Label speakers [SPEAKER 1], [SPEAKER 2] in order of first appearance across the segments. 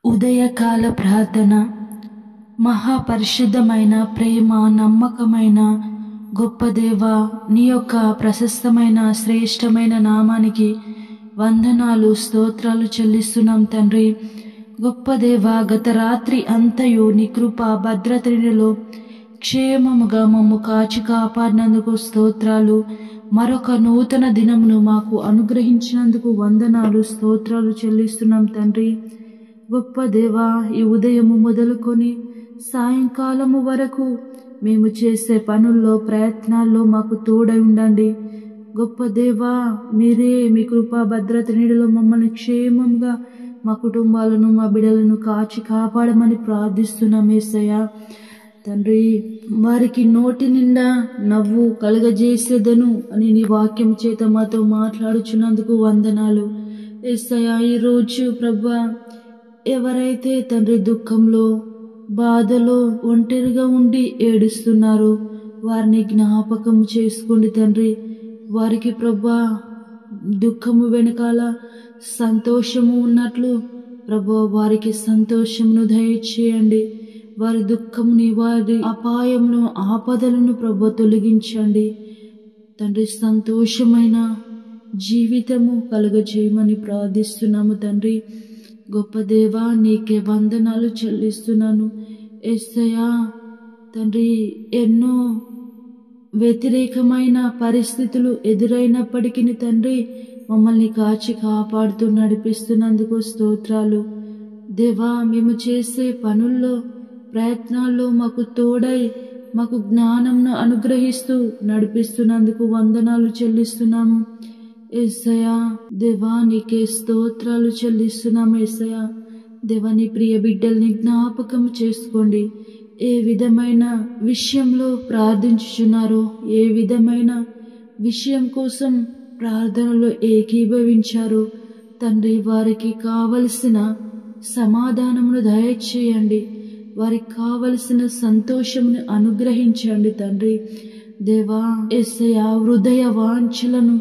[SPEAKER 1] ఉదయకాల ప్రార్థన. మహాపరిశుద్ధమైన ప్రేమ నమ్మకమైన గొప్ప దేవా, నీ యొక్క ప్రశస్తమైన శ్రేష్టమైన నామానికి వందనాలు స్తోత్రాలు చెల్లిస్తున్నాం తండ్రి. గొప్ప దేవా, గత రాత్రి అంతయు నీ కృప భద్రతలో క్షేమముగా మమ్ము కాచి కాపాడినందుకు స్తోత్రాలు. మరొక నూతన దినమును మాకు అనుగ్రహించినందుకు వందనాలు స్తోత్రాలు చెల్లిస్తున్నాం తండ్రి. గొప్ప దేవా, ఈ ఉదయము మొదలుకొని సాయంకాలము వరకు మేము చేసే పనుల్లో ప్రయత్నాల్లో మాకు తోడై ఉండండి. గొప్ప దేవా, మీరే మీ కృపా భద్రత నీడలో మమ్మల్ని క్షేమంగా మా కుటుంబాలను మా బిడ్డలను కాచి కాపాడమని ప్రార్థిస్తున్నాం యేసయ్యా. తండ్రి, వారికి నోటి నిండా నవ్వు కలుగజేసేదను అని నీ వాక్యం చేత మాతో మాట్లాడుచున్నందుకు వందనాలు యేసయ్యా. ఈరోజు ప్రభా, ఎవరైతే తండ్రి దుఃఖంలో బాధలో ఒంటరిగా ఉండి ఏడుస్తున్నారో వారిని జ్ఞాపకం చేసుకోండి తండ్రి. వారికి ప్రభా దుఃఖము వెనకాల సంతోషము ఉన్నట్లు ప్రభా వారికి సంతోషమును దయచేయండి. వారి దుఃఖముని వారి అపాయమును ఆపదలను ప్రభా తొలగించండి తండ్రి. సంతోషమైన జీవితము కలుగజేయమని ప్రార్థిస్తున్నాము తండ్రి. గొప్ప దేవా, నీకే వందనాలు చెల్లిస్తున్నాను యేసయ్యా. తండ్రి, ఎన్నో వ్యతిరేకమైన పరిస్థితులు ఎదురైనప్పటికీ తండ్రి మమ్మల్ని కాచి కాపాడుతూ నడిపిస్తున్నందుకు స్తోత్రాలు దేవా. మేము చేసే పనుల్లో ప్రయత్నాల్లో మాకు తోడై మాకు జ్ఞానంను అనుగ్రహిస్తూ నడిపిస్తున్నందుకు వందనాలు చెల్లిస్తున్నాము యేసయ్యా. దేవా, నీకే స్తోత్రాలు చెల్లిస్తున్నాము యేసయ్యా. దేవా, నీ ప్రియ బిడ్డల్ని జ్ఞాపకం చేసుకోండి. ఏ విధమైన విషయంలో ప్రార్థించుచున్నారో, ఏ విధమైన విషయం కోసం ప్రార్థనలో ఏకీభవించారో తండ్రి, వారికి కావలసిన సమాధానమును దయచేయండి. వారికి కావలసిన సంతోషమును అనుగ్రహించండి తండ్రి. దేవా యేసయ్యా, హృదయ వాంఛలను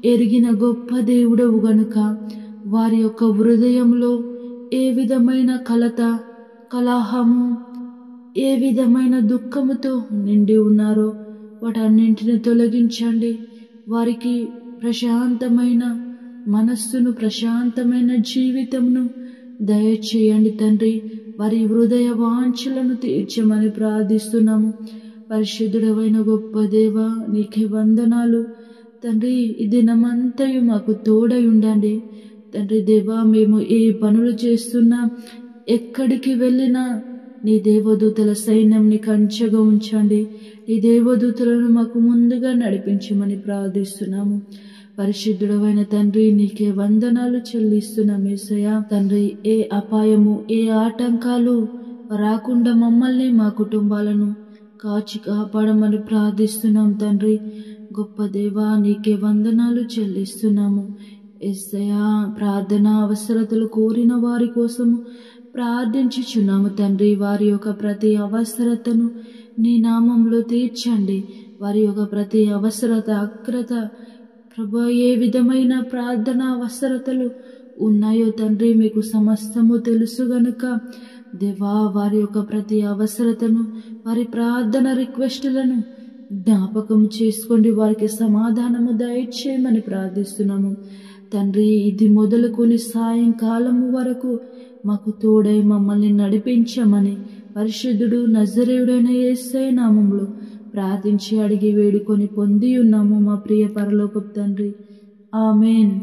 [SPEAKER 1] ఎరిగిన గొప్ప దేవుడవు గనుక వారి యొక్క హృదయంలో ఏ విధమైన కలత కలహము ఏ విధమైన దుఃఖముతో నిండి ఉన్నారో వాటన్నింటిని తొలగించండి. వారికి ప్రశాంతమైన మనస్సును ప్రశాంతమైన జీవితమును దయచేయండి తండ్రి. వారి హృదయ వాంఛలను తీర్చమని ప్రార్థిస్తున్నాము. పరిశుద్ధుడవైన గొప్ప దేవా, నీకే వందనాలు తండ్రి. ఈ దినమంతయు మాకు తోడై ఉండండి తండ్రి. దేవా, మేము ఏ పనులు చేస్తున్నా ఎక్కడికి వెళ్ళినా నీ దేవదూతల సైన్యంని కంచెగా ఉంచండి. నీ దేవదూతలను మాకు ముందుగా నడిపించమని ప్రార్థిస్తున్నాము. పరిశుద్ధుడవైన తండ్రి, నీకే వందనాలు చెల్లిస్తున్నాం యేసయ్యా. తండ్రి, ఏ అపాయము ఏ ఆటంకాలు రాకుండా మమ్మల్ని మా కుటుంబాలను కాచి కాపాడమని ప్రార్థిస్తున్నాం తండ్రి. గొప్ప దేవా, నీకే వందనాలు చెల్లిస్తున్నాము యేసయ్యా. ప్రార్థన అవసరతలు కోరిన వారి కోసము ప్రార్థించుచున్నాము తండ్రి. వారి యొక్క ప్రతి అవసరతను నీ నామంలో తీర్చండి. వారి యొక్క ప్రతి అవసరత అక్రత ప్రభా, ఏ విధమైన ప్రార్థన అవసరతలు ఉన్నాయో తండ్రి మీకు సమస్తము తెలుసు గనుక దేవా, వారి యొక్క ప్రతి అవసరతను వారి ప్రార్థన రిక్వెస్టులను జ్ఞాపకం చేసుకోండి. వారికి సమాధానము దయచేయమని ప్రార్థిస్తున్నాము తండ్రి. ఇది మొదలుకొని సాయంకాలము వరకు మాకు తోడై మమ్మల్ని నడిపించమని పరిశుద్ధుడు నజరేయుడైన యేసయ్య నామములో ప్రార్థించి అడిగి వేడుకొని పొంది ఉన్నాము మా ప్రియ పరలోకపు తండ్రి. ఆమేన్.